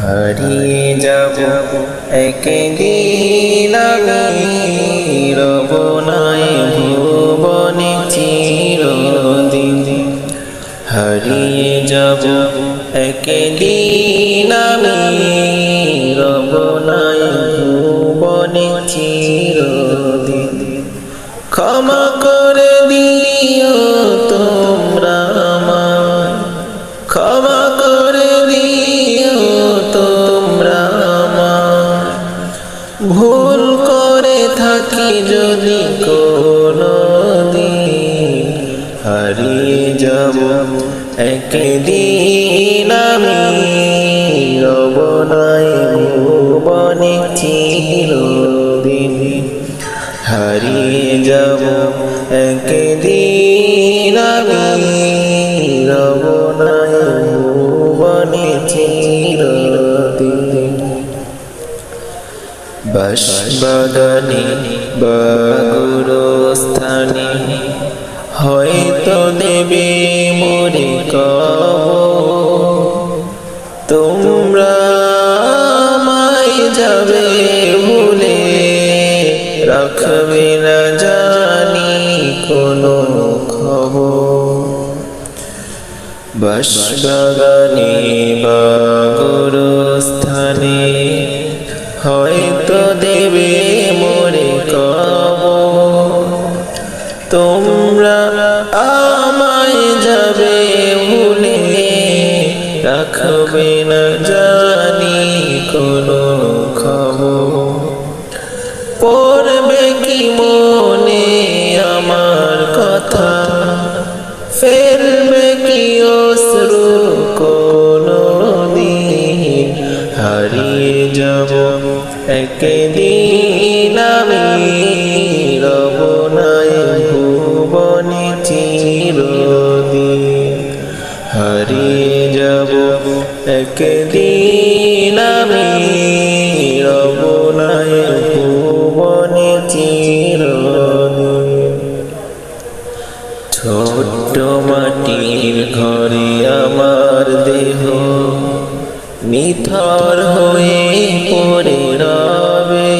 হারিয়ে যাব একদিন আমি রব নাই ভুবনে চিরদিন। হারিয়ে যাব একদিন আমি রব নাই ভুবনে চিরদিন। ক্ষমা করে দিও তোমরা আমায়, ক্ষমা করে দিও তোমরা আমায়, ভুল করে থাকি যদি কোনদিন। হারিয়ে যাব একদিন আমি রব নাই ভুবনে চিরদিন। হারিয়ে যাব একদিন আমি রব নাই ভুবনে চিরদিন। বাঁশবাগানে বা গুরুস্থানে হয়তো দেবে মোরে কবর। তোমরা আমায় যাবে ভুলে, রাখবে না জানি কোনো খবর। বাঁশবাগানে বা গুরুস্থানে হয়তো দেবে মোরে কবর। তোমরা আমায় যাবে ভুলে, রাখবে না জানি কোনো খবর। পড়বে কি মনে আমার কথা, ফেলবে কি অশ্রু কোনদিন। হারিয়ে যাব একদিন আমি রব নাই ভুবনে চিরদিন। হারিয়ে যাব একদিন আমি রব নাই ভুবনে চিরদিন। ছোট্ট মাটির ঘরে আমার দেহ নিথর হয়ে পড়ে রবে।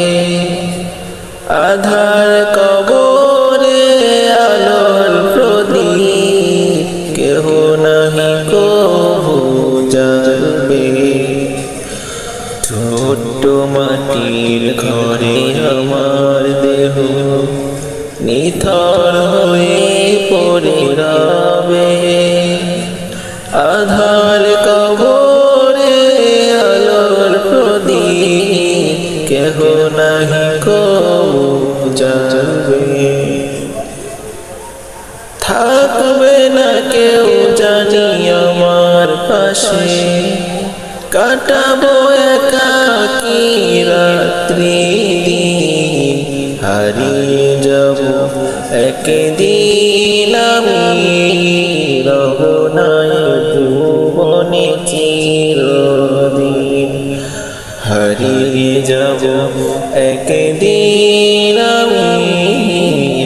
আধার কবরে আলোর প্রদীপ কেহ নাহি কবু জ্বালবে। ছোট্ট মাটির ঘরে আমার দেহ নিথর হয়ে পড়ে রবে। আধার কবরে আলোর প্রদীপ কেহ নাহি কবু জ্বালবে। থাকবে না কেউ জানি আমার পাশে, কাটাবো একাকী রাত্রি দিন। হারিয়ে যাব একদিন আমি রব নাই ভুবনে চিরদিন। হারিয়ে যাব একদিন আমি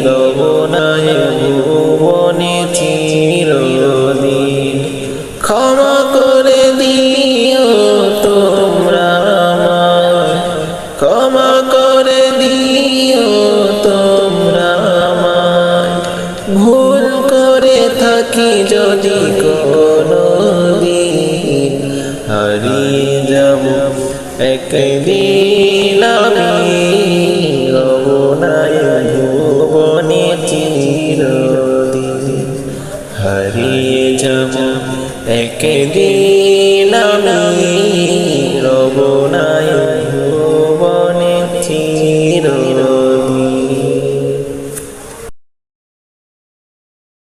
রব নাই ভুবনে চিরদিন। ক্ষমা করে দিও তোমরা আমায়, ক্ষমা করে দিও তোমরা আমায়, ভুল করে থাকি যদি কোনদিন। হারিয়ে যাব একদিন আমি রব নাই ভুবনে চিরদিন। হারিয়ে যাব একদিন আমি